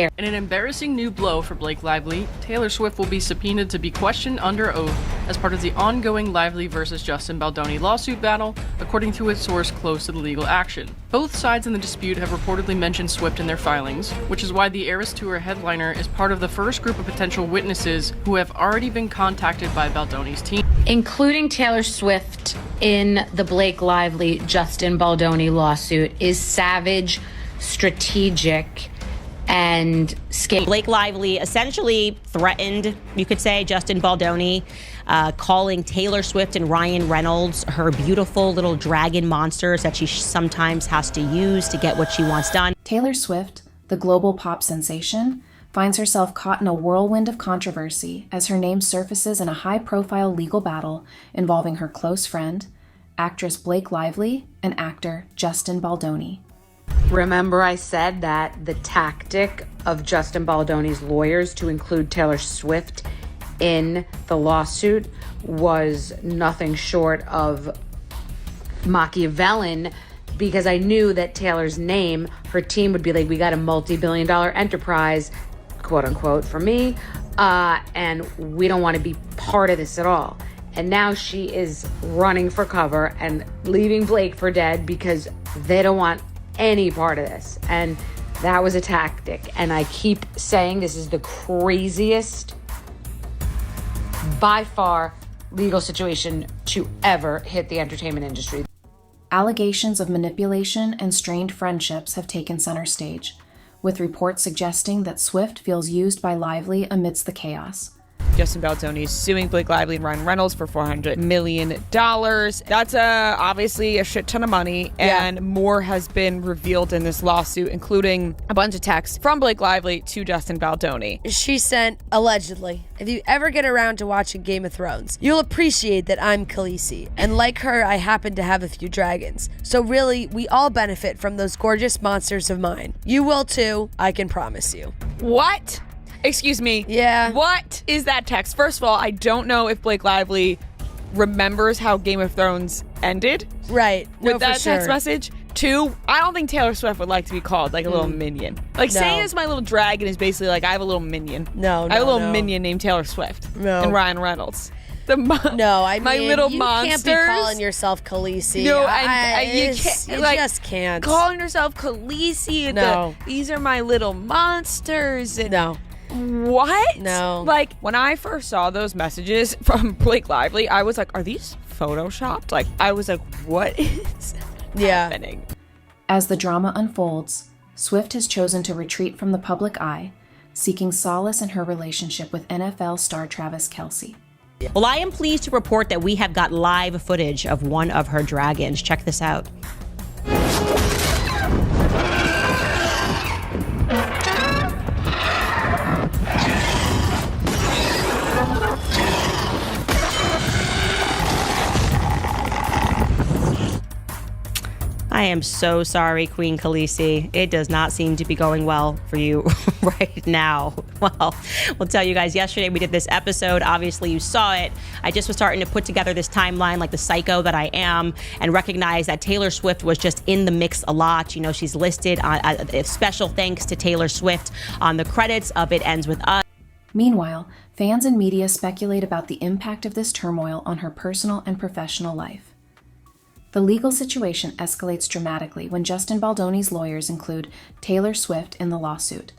In an embarrassing new blow for Blake Lively, Taylor Swift will be subpoenaed to be questioned under oath as part of the ongoing Lively versus Justin Baldoni lawsuit battle, according to a source close to the legal action. Both sides in the dispute have reportedly mentioned Swift in their filings, which is why the Eras Tour headliner is part of the first group of potential witnesses who have already been contacted by Baldoni's team. Including Taylor Swift in the Blake Lively Justin Baldoni lawsuit is savage, strategic, and scary. Blake Lively essentially threatened, you could say, Justin Baldoni, calling Taylor Swift and Ryan Reynolds her beautiful little dragon monsters that she sometimes has to use to get what she wants done. Taylor Swift, the global pop sensation, finds herself caught in a whirlwind of controversy as her name surfaces in a high-profile legal battle involving her close friend, actress Blake Lively, and actor Justin Baldoni. Remember I said that the tactic of Justin Baldoni's lawyers to include Taylor Swift in the lawsuit was nothing short of Machiavellian, because I knew that Taylor's name, her team would be like, we got a multi-billion-dollar enterprise, quote unquote, for me, and we don't want to be part of this at all. And now she is running for cover and leaving Blake for dead because they don't want any part of this. And that was a tactic. And I keep saying this is the craziest, by far, legal situation to ever hit the entertainment industry. Allegations of manipulation and strained friendships have taken center stage, with reports suggesting that Swift feels used by Lively amidst the chaos. Justin Baldoni is suing Blake Lively and Ryan Reynolds for $400 million. That's obviously a shit ton of money, and more has been revealed in this lawsuit, including a bunch of texts from Blake Lively to Justin Baldoni. She sent, allegedly, if you ever get around to watching Game of Thrones, you'll appreciate that I'm Khaleesi, and like her, I happen to have a few dragons. So really, we all benefit from those gorgeous monsters of mine. You will too, I can promise you. What? Excuse me. Yeah. What is that text? First of all, I don't know if Blake Lively remembers how Game of Thrones ended. Right. With that text message. Two, I don't think Taylor Swift would like to be called like a little minion. Like saying it's my little dragon is basically like I have a little minion. I have a little minion named Taylor Swift. And Ryan Reynolds. I mean, my little you monsters. can't be calling yourself Khaleesi. No, you can't. You like, just can't. Calling yourself Khaleesi. No. These are my little monsters. And no. What? No. Like, when I first saw those messages from Blake Lively, I was like, are these photoshopped? Like, I was like, what is happening? As the drama unfolds, Swift has chosen to retreat from the public eye, seeking solace in her relationship with NFL star Travis Kelce. Well, I am pleased to report that we have got live footage of one of her dragons. Check this out. I am so sorry, Queen Khaleesi. It does not seem to be going well for you right now. Well, we'll tell you guys, yesterday we did this episode. Obviously, you saw it. I just was starting to put together this timeline like the psycho that I am and recognize that Taylor Swift was just in the mix a lot. You know, she's listed on special thanks to Taylor Swift on the credits of It Ends With Us. Meanwhile, fans and media speculate about the impact of this turmoil on her personal and professional life. The legal situation escalates dramatically when Justin Baldoni's lawyers include Taylor Swift in the lawsuit.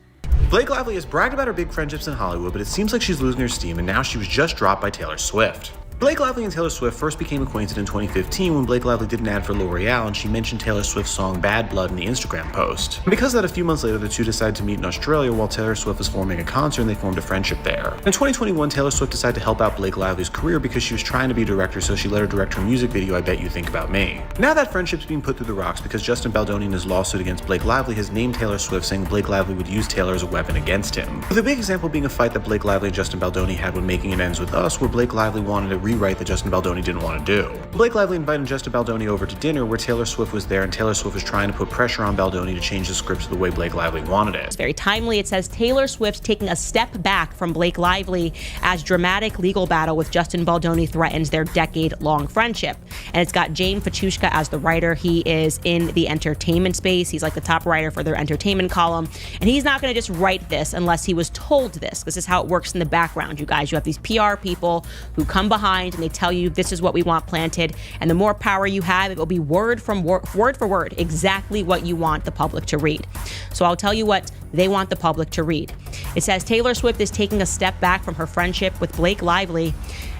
Blake Lively has bragged about her big friendships in Hollywood, but it seems like she's losing her steam, and now she was just dropped by Taylor Swift. Blake Lively and Taylor Swift first became acquainted in 2015 when Blake Lively did an ad for L'Oreal and she mentioned Taylor Swift's song Bad Blood in the Instagram post. And because of that, a few months later, the two decided to meet in Australia while Taylor Swift was forming a concert and they formed a friendship there. In 2021, Taylor Swift decided to help out Blake Lively's career because she was trying to be a director, so she let her direct her music video, I Bet You Think About Me. Now that friendship's being put through the rocks because Justin Baldoni in his lawsuit against Blake Lively has named Taylor Swift, saying Blake Lively would use Taylor as a weapon against him. With a big example being a fight that Blake Lively and Justin Baldoni had when making It Ends With Us, where Blake Lively wanted a rewrite that Justin Baldoni didn't want to do. Blake Lively invited Justin Baldoni over to dinner where Taylor Swift was there, and Taylor Swift was trying to put pressure on Baldoni to change the script to the way Blake Lively wanted it. It's very timely. It says Taylor Swift's taking a step back from Blake Lively as dramatic legal battle with Justin Baldoni threatens their decade-long friendship. And it's got Jane Fatushka as the writer. He is in the entertainment space. He's like the top writer for their entertainment column. And he's not going to just write this unless he was told this. This is how it works in the background, you guys. You have these PR people who come behind and they tell you this is what we want planted. And the more power you have, it will be word for word, exactly what you want the public to read. So I'll tell you what they want the public to read. It says Taylor Swift is taking a step back from her friendship with Blake Lively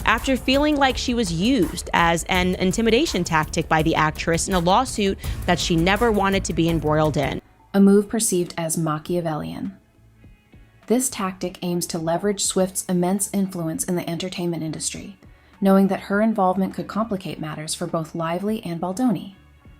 after feeling like she was used as an intimidation tactic by the actress in a lawsuit that she never wanted to be embroiled in. A move perceived as Machiavellian. This tactic aims to leverage Swift's immense influence in the entertainment industry, knowing that her involvement could complicate matters for both Lively and Baldoni.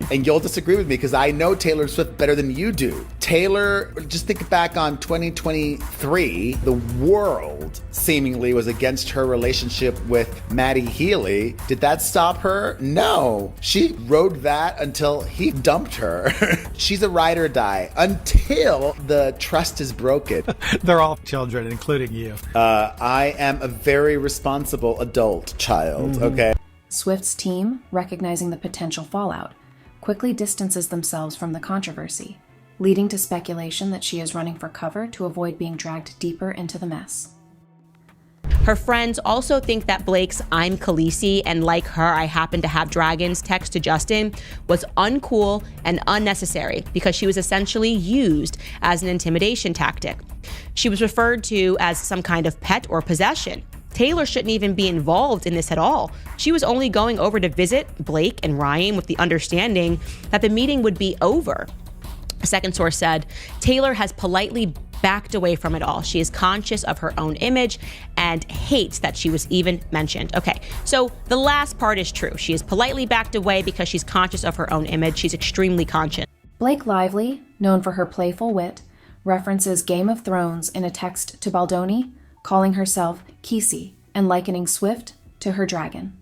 And you'll disagree with me because I know Taylor Swift better than you do. Taylor, just think back on 2023, the world seemingly was against her relationship with Maddie Healy. Did that stop her? No. She rode that until he dumped her. She's a ride or die until the trust is broken. They're all children, including you. I am a very responsible adult child, okay? Swift's team, recognizing the potential fallout, quickly distances themselves from the controversy, leading to speculation that she is running for cover to avoid being dragged deeper into the mess. Her friends also think that Blake's "I'm Khaleesi and like her, I happen to have dragons" text to Justin was uncool and unnecessary because she was essentially used as an intimidation tactic. She was referred to as some kind of pet or possession. Taylor shouldn't even be involved in this at all. She was only going over to visit Blake and Ryan with the understanding that the meeting would be over. A second source said, Taylor has politely backed away from it all. She is conscious of her own image and hates that she was even mentioned. Okay, so the last part is true. She is politely backed away because she's conscious of her own image. She's extremely conscious. Blake Lively, known for her playful wit, references Game of Thrones in a text to Baldoni, calling herself Khaleesi and likening Swift to her dragon.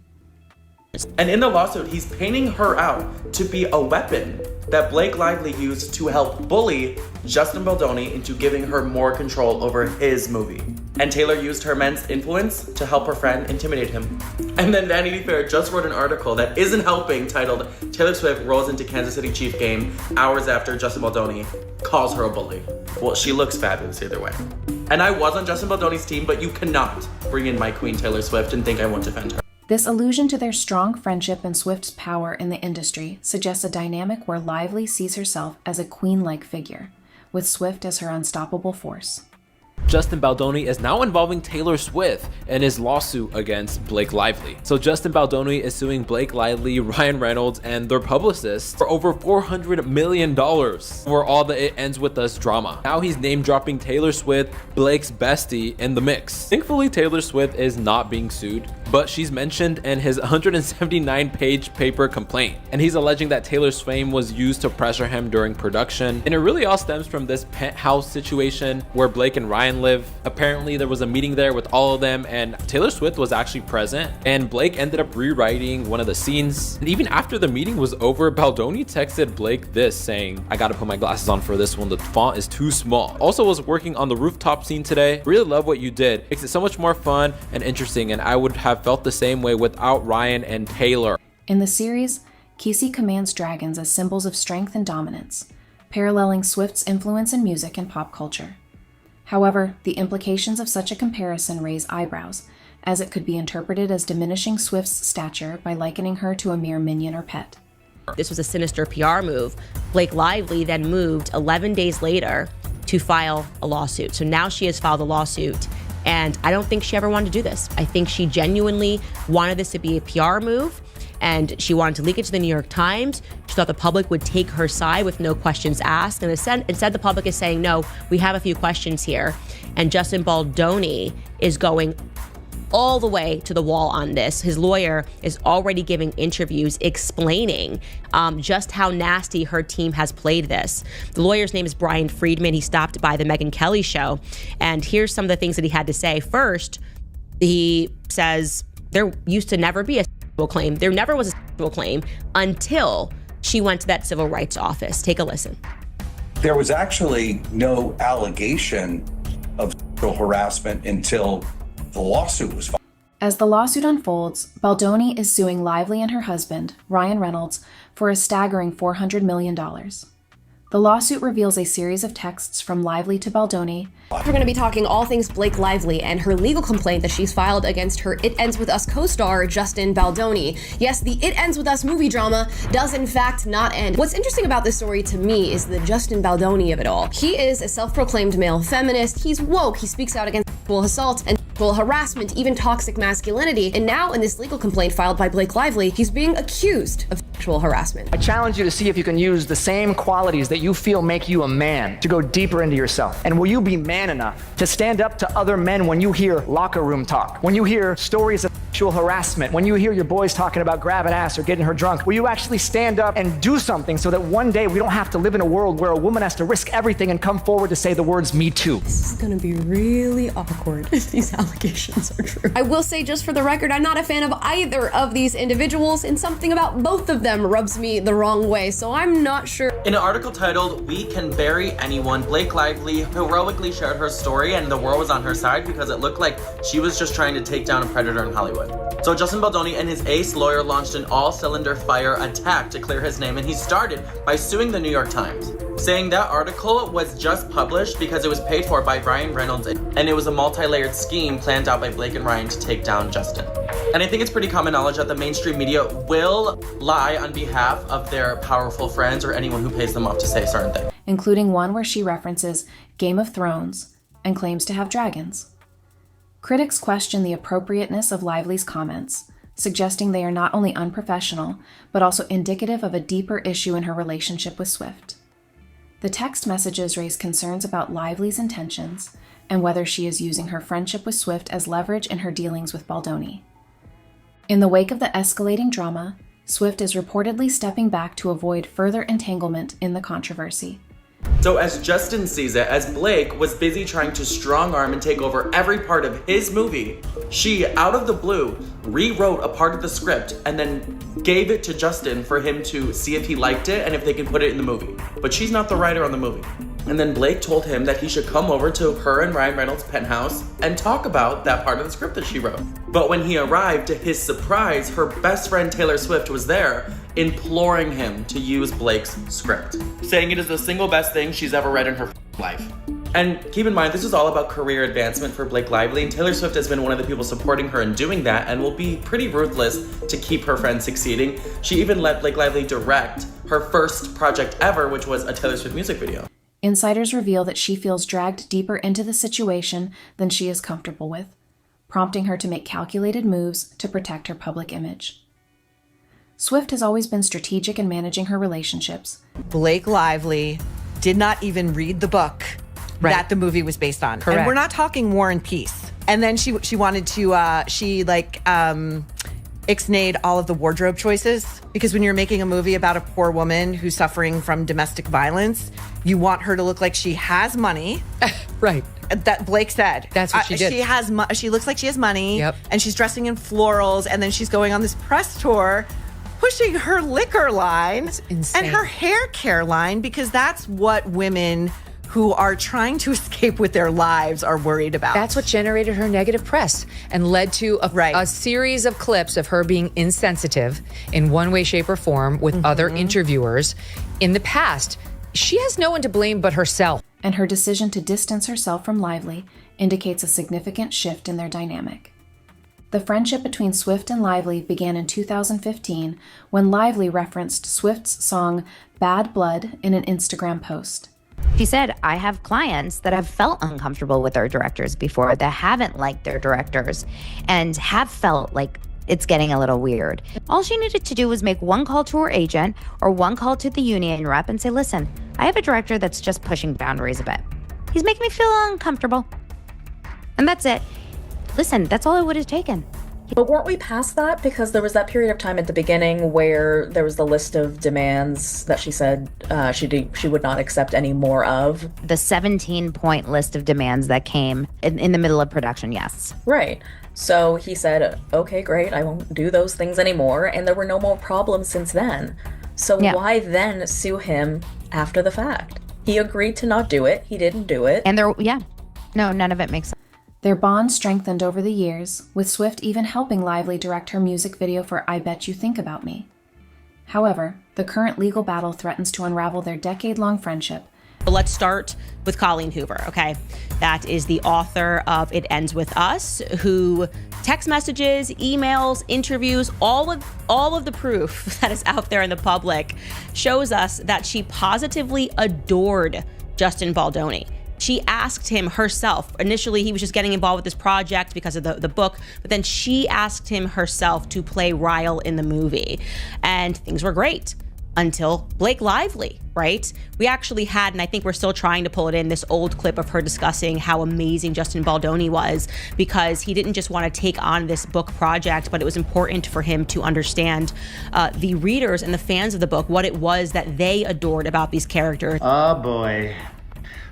And in the lawsuit, he's painting her out to be a weapon that Blake Lively used to help bully Justin Baldoni into giving her more control over his movie. And Taylor used her immense influence to help her friend intimidate him. And then Vanity Fair just wrote an article that isn't helping titled "Taylor Swift rolls into Kansas City Chief game hours after Justin Baldoni calls her a bully." Well, she looks fabulous either way. And I was on Justin Baldoni's team, but you cannot bring in my queen Taylor Swift and think I won't defend her. This allusion to their strong friendship and Swift's power in the industry suggests a dynamic where Lively sees herself as a queen-like figure, with Swift as her unstoppable force. Justin Baldoni is now involving Taylor Swift in his lawsuit against Blake Lively. So Justin Baldoni is suing Blake Lively, Ryan Reynolds, and their publicists for over $400 million for all the "it ends with us" drama. Now he's name dropping Taylor Swift, Blake's bestie, in the mix. Thankfully, Taylor Swift is not being sued, but she's mentioned in his 179-page paper complaint. And he's alleging that Taylor's fame was used to pressure him during production. And it really all stems from this penthouse situation where Blake and Ryan live. Apparently there was a meeting there with all of them and Taylor Swift was actually present, and Blake ended up rewriting one of the scenes. And even after the meeting was over, Baldoni texted Blake this, saying, "I gotta put my glasses on for this one, the font is too small. Also was working on the rooftop scene today. Really love what you did. Makes it so much more fun and interesting, and I would have felt the same way without Ryan and Taylor." In the series, Khaleesi commands dragons as symbols of strength and dominance, paralleling Swift's influence in music and pop culture. However, the implications of such a comparison raise eyebrows, as it could be interpreted as diminishing Swift's stature by likening her to a mere minion or pet. This was a sinister PR move. Blake Lively then moved 11 days later to file a lawsuit. So now she has filed a lawsuit, and I don't think she ever wanted to do this. I think she genuinely wanted this to be a PR move, and she wanted to leak it to the New York Times. She thought the public would take her side with no questions asked. And instead the public is saying, no, we have a few questions here. And Justin Baldoni is going all the way to the wall on this. His lawyer is already giving interviews explaining just how nasty her team has played this. The lawyer's name is Brian Friedman. He stopped by the Megyn Kelly show. And here's some of the things that he had to say. First, he says, There used to never be a sexual claim. There never was a sexual claim until she went to that civil rights office. Take a listen. There was actually no allegation of sexual harassment until the lawsuit was filed. As the lawsuit unfolds, Baldoni is suing Lively and her husband, Ryan Reynolds, for a staggering $400 million. The lawsuit reveals a series of texts from Lively to Baldoni. We're going to be talking all things Blake Lively and her legal complaint that she's filed against her It Ends With Us co-star, Justin Baldoni. Yes, the It Ends With Us movie drama does in fact not end. What's interesting about this story to me is the Justin Baldoni of it all. He is a self-proclaimed male feminist. He's woke. He speaks out against sexual assault and sexual harassment, even toxic masculinity. And now in this legal complaint filed by Blake Lively, he's being accused of sexual harassment. I challenge you to see if you can use the same qualities that you feel make you a man to go deeper into yourself. And will you be man enough to stand up to other men when you hear locker room talk, when you hear stories of sexual harassment, when you hear your boys talking about grabbing ass or getting her drunk? Will you actually stand up and do something so that one day we don't have to live in a world where a woman has to risk everything and come forward to say the words "me too"? This is gonna be really awkward if these allegations are true. I will say, just for the record, I'm not a fan of either of these individuals, and something about both of them rubs me the wrong way, so I'm not sure. In an article titled "We Can Bury Anyone," Blake Lively heroically shared her story, and the world was on her side because it looked like she was just trying to take down a predator in Hollywood. So Justin Baldoni and his ace lawyer launched an all-cylinder fire attack to clear his name, and he started by suing the New York Times, saying that article was just published because it was paid for by Ryan Reynolds, and it was a multi-layered scheme planned out by Blake and Ryan to take down Justin. And I think it's pretty common knowledge that the mainstream media will lie on behalf of their powerful friends or anyone who pays them off to say certain things. Including one where she references Game of Thrones and claims to have dragons. Critics question the appropriateness of Lively's comments, suggesting they are not only unprofessional, but also indicative of a deeper issue in her relationship with Swift. The text messages raise concerns about Lively's intentions and whether she is using her friendship with Swift as leverage in her dealings with Baldoni. In the wake of the escalating drama, Swift is reportedly stepping back to avoid further entanglement in the controversy. So as Justin sees it, as Blake was busy trying to strong-arm and take over every part of his movie, she, out of the blue, rewrote a part of the script and then gave it to Justin for him to see if he liked it and if they can put it in the movie. But she's not the writer on the movie. And then Blake told him that he should come over to her and Ryan Reynolds' penthouse and talk about that part of the script that she wrote. But when he arrived, to his surprise, her best friend Taylor Swift was there, imploring him to use Blake's script, saying it is the single best thing she's ever read in her life. And keep in mind, this is all about career advancement for Blake Lively, and Taylor Swift has been one of the people supporting her in doing that and will be pretty ruthless to keep her friend succeeding. She even let Blake Lively direct her first project ever, which was a Taylor Swift music video. Insiders reveal that she feels dragged deeper into the situation than she is comfortable with, prompting her to make calculated moves to protect her public image. Swift has always been strategic in managing her relationships. Blake Lively did not even read the book that the movie was based on. Correct. And we're not talking War and Peace. And then she wanted to, ixnayed all of the wardrobe choices, because when you're making a movie about a poor woman who's suffering from domestic violence, you want her to look like she has money. Right. That Blake said. That's what she did. She looks like she has money. Yep. And she's dressing in florals, and then she's going on this press tour pushing her liquor line and her hair care line, because that's what women who are trying to escape with their lives are worried about. That's what generated her negative press and led to a series of clips of her being insensitive in one way, shape, or form with other interviewers in the past. She has no one to blame but herself. And her decision to distance herself from Lively indicates a significant shift in their dynamic. The friendship between Swift and Lively began in 2015 when Lively referenced Swift's song Bad Blood in an Instagram post. She said, I have clients that have felt uncomfortable with their directors before, that haven't liked their directors, and have felt like it's getting a little weird. All she needed to do was make one call to her agent or one call to the union rep and say, listen, I have a director that's just pushing boundaries a bit. He's making me feel uncomfortable. And that's it. Listen, that's all it would have taken. But weren't we past that? Because there was that period of time at the beginning where there was the list of demands that she said she would not accept any more of. The 17-point list of demands that came in the middle of production, yes. Right. So he said, okay, great, I won't do those things anymore. And there were no more problems since then. So why then sue him after the fact? He agreed to not do it. He didn't do it. And no, none of it makes sense. Their bond strengthened over the years, with Swift even helping Lively direct her music video for I Bet You Think About Me. However, the current legal battle threatens to unravel their decade-long friendship. Let's start with Colleen Hoover, okay? That is the author of It Ends With Us, who text messages, emails, interviews, all of the proof that is out there in the public shows us that she positively adored Justin Baldoni. She asked him herself. Initially, he was just getting involved with this project because of the book, but then she asked him herself to play Ryle in the movie. And things were great until Blake Lively, right? We actually had, and I think we're still trying to pull it in, this old clip of her discussing how amazing Justin Baldoni was, because he didn't just want to take on this book project, but it was important for him to understand the readers and the fans of the book, what it was that they adored about these characters. Oh boy.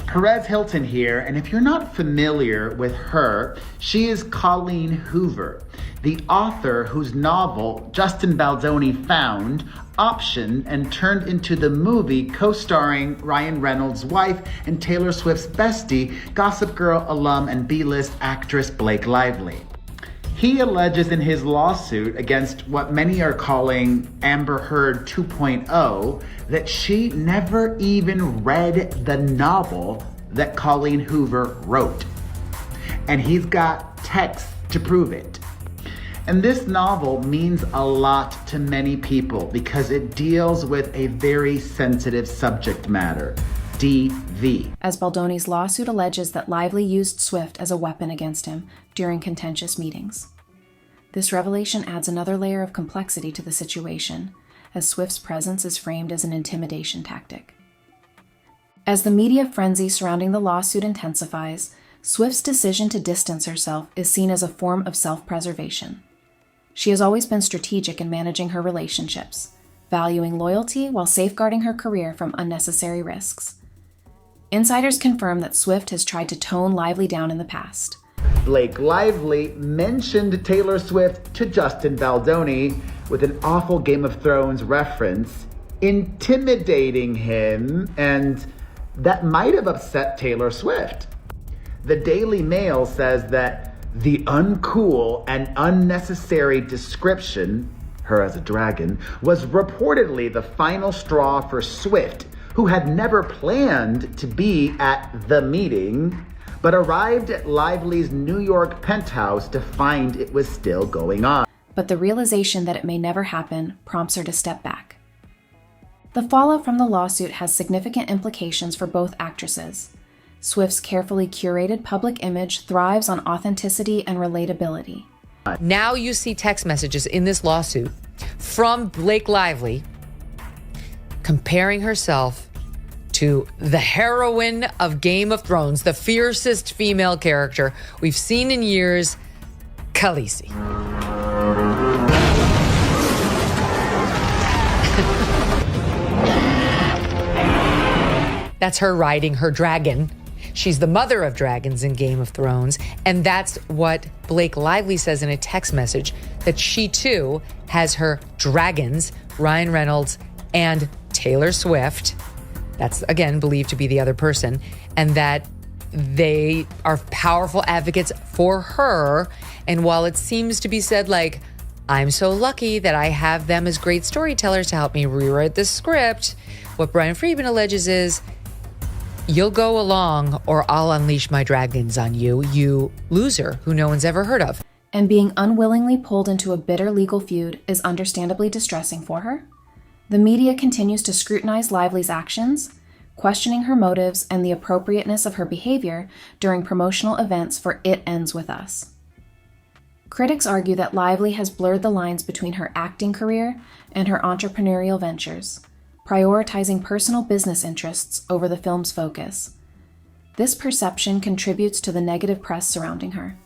Perez Hilton here, and if you're not familiar with her, she is Colleen Hoover, the author whose novel Justin Baldoni found, optioned, and turned into the movie co-starring Ryan Reynolds' wife and Taylor Swift's bestie, Gossip Girl alum and B-list actress Blake Lively. He alleges in his lawsuit against what many are calling Amber Heard 2.0 that she never even read the novel that Colleen Hoover wrote. And he's got texts to prove it. And this novel means a lot to many people because it deals with a very sensitive subject matter, DV. As Baldoni's lawsuit alleges that Lively used Swift as a weapon against him during contentious meetings. This revelation adds another layer of complexity to the situation, as Swift's presence is framed as an intimidation tactic. As the media frenzy surrounding the lawsuit intensifies, Swift's decision to distance herself is seen as a form of self-preservation. She has always been strategic in managing her relationships, valuing loyalty while safeguarding her career from unnecessary risks. Insiders confirm that Swift has tried to tone Lively down in the past. Blake Lively mentioned Taylor Swift to Justin Baldoni with an awful Game of Thrones reference, intimidating him, and that might have upset Taylor Swift. The Daily Mail says that the uncool and unnecessary description, her as a dragon, was reportedly the final straw for Swift, who had never planned to be at the meeting, but arrived at Lively's New York penthouse to find it was still going on. But the realization that it may never happen prompts her to step back. The fallout from the lawsuit has significant implications for both actresses. Swift's carefully curated public image thrives on authenticity and relatability. Now you see text messages in this lawsuit from Blake Lively comparing herself to the heroine of Game of Thrones, the fiercest female character we've seen in years, Khaleesi. That's her riding her dragon. She's the mother of dragons in Game of Thrones. And that's what Blake Lively says in a text message, that she too has her dragons, Ryan Reynolds and Taylor Swift. That's, again, believed to be the other person. And that they are powerful advocates for her. And while it seems to be said like, I'm so lucky that I have them as great storytellers to help me rewrite the script, what Brian Friedman alleges is, you'll go along or I'll unleash my dragons on you, you loser who no one's ever heard of. And being unwillingly pulled into a bitter legal feud is understandably distressing for her. The media continues to scrutinize Lively's actions, questioning her motives and the appropriateness of her behavior during promotional events for It Ends With Us. Critics argue that Lively has blurred the lines between her acting career and her entrepreneurial ventures, prioritizing personal business interests over the film's focus. This perception contributes to the negative press surrounding her.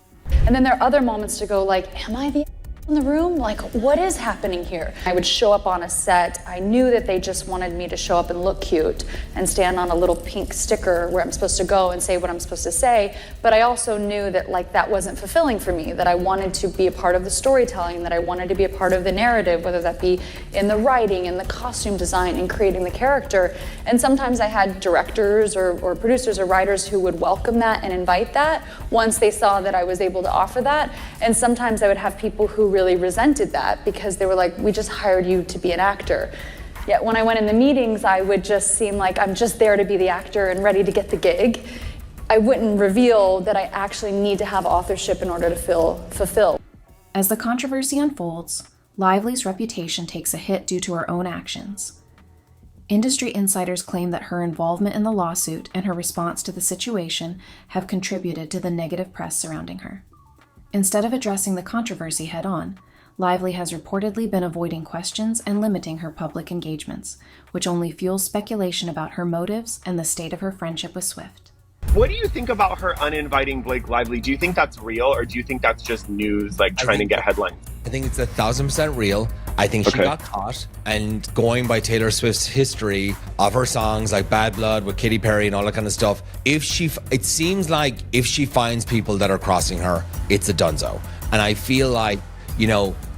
And then there are other moments to go like, am I the in the room? Like, what is happening here? I would show up on a set. I knew that they just wanted me to show up and look cute and stand on a little pink sticker where I'm supposed to go and say what I'm supposed to say. But I also knew that like that wasn't fulfilling for me, that I wanted to be a part of the storytelling, that I wanted to be a part of the narrative, whether that be in the writing, in the costume design, in creating the character. And sometimes I had directors or producers or writers who would welcome that and invite that once they saw that I was able to offer that. And sometimes I would have people who really resented that because they were like, we just hired you to be an actor. Yet when I went in the meetings, I would just seem like I'm just there to be the actor and ready to get the gig. I wouldn't reveal that I actually need to have authorship in order to fulfill. As the controversy unfolds, Lively's reputation takes a hit due to her own actions. Industry insiders claim that her involvement in the lawsuit and her response to the situation have contributed to the negative press surrounding her. Instead of addressing the controversy head-on, Lively has reportedly been avoiding questions and limiting her public engagements, which only fuels speculation about her motives and the state of her friendship with Swift. What do you think about her uninviting Blake Lively? Do you think that's real, or do you think that's just news, like trying to get headlines? I think it's 1,000% real. I think she got caught, and going by Taylor Swift's history of her songs like Bad Blood with Katy Perry and all that kind of stuff, it seems like if she finds people that are crossing her, it's a donezo. And I feel like,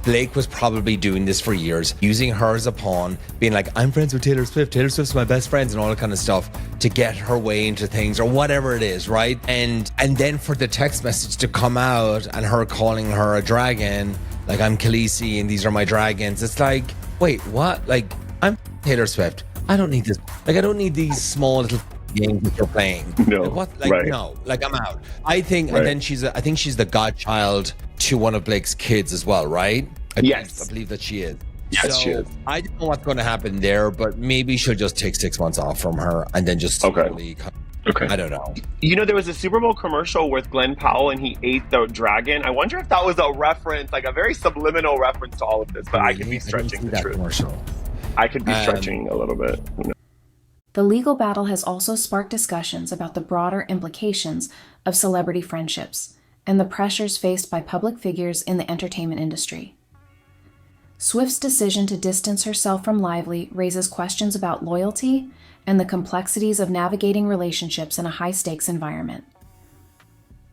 Blake was probably doing this for years, using her as a pawn, being like, I'm friends with Taylor Swift, Taylor Swift's my best friends and all that kind of stuff to get her way into things or whatever it is, right? And then for the text message to come out and her calling her a dragon, like, I'm Khaleesi and these are my dragons. It's like, wait, what? Like, I'm Taylor Swift. I don't need this. Like, I don't need these small little games that you're playing. No, like, what? Like, right. No, like, I'm out. I think, Right. and then I think she's the godchild to one of Blake's kids as well, right? I believe that she is. Yes, she is. I don't know what's going to happen there, but maybe she'll just take 6 months off from her and then just slowly Okay. I don't know. There was a Super Bowl commercial with Glenn Powell and he ate the dragon. I wonder if that was a reference, like a very subliminal reference to all of this, but I could be stretching the truth. Commercial. I could be stretching a little bit. The legal battle has also sparked discussions about the broader implications of celebrity friendships and the pressures faced by public figures in the entertainment industry. Swift's decision to distance herself from Lively raises questions about loyalty and the complexities of navigating relationships in a high-stakes environment.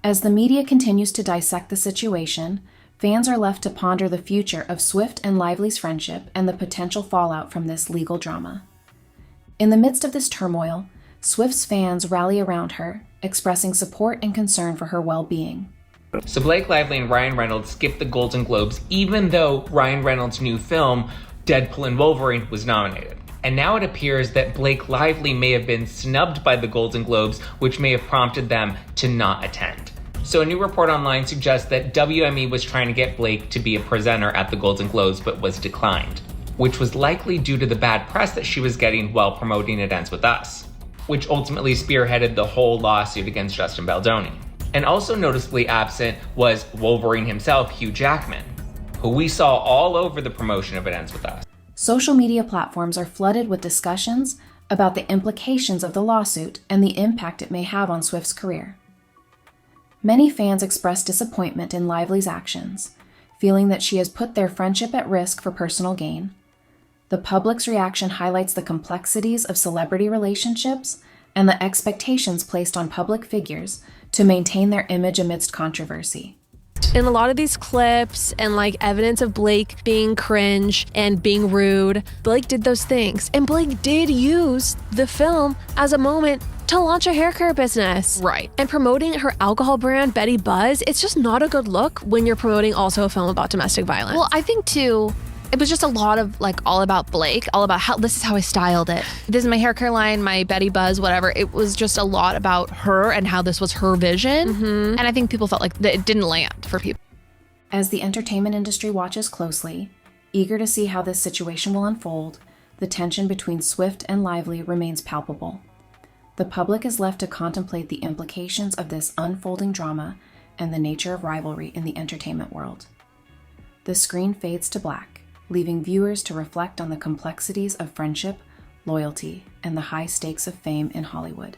As the media continues to dissect the situation, fans are left to ponder the future of Swift and Lively's friendship and the potential fallout from this legal drama. In the midst of this turmoil, Swift's fans rally around her, expressing support and concern for her well-being. So Blake Lively and Ryan Reynolds skipped the Golden Globes even though Ryan Reynolds' new film, Deadpool and Wolverine, was nominated. And now it appears that Blake Lively may have been snubbed by the Golden Globes, which may have prompted them to not attend. So a new report online suggests that WME was trying to get Blake to be a presenter at the Golden Globes but was declined, which was likely due to the bad press that she was getting while promoting It Ends With Us, which ultimately spearheaded the whole lawsuit against Justin Baldoni. And also noticeably absent was Wolverine himself, Hugh Jackman, who we saw all over the promotion of It Ends With Us. Social media platforms are flooded with discussions about the implications of the lawsuit and the impact it may have on Swift's career. Many fans express disappointment in Lively's actions, feeling that she has put their friendship at risk for personal gain. The public's reaction highlights the complexities of celebrity relationships and the expectations placed on public figures to maintain their image amidst controversy. In a lot of these clips and evidence of Blake being cringe and being rude, Blake did those things. And Blake did use the film as a moment to launch a hair care business. Right. And promoting her alcohol brand, Betty Buzz, it's just not a good look when you're promoting also a film about domestic violence. Well, I think too, it was just a lot of all about Blake, all about how this is how I styled it. This is my hair care line, my Betty Buzz, whatever. It was just a lot about her and how this was her vision. Mm-hmm. And I think people felt like that it didn't land for people. As the entertainment industry watches closely, eager to see how this situation will unfold, the tension between Swift and Lively remains palpable. The public is left to contemplate the implications of this unfolding drama and the nature of rivalry in the entertainment world. The screen fades to black, leaving viewers to reflect on the complexities of friendship, loyalty, and the high stakes of fame in Hollywood.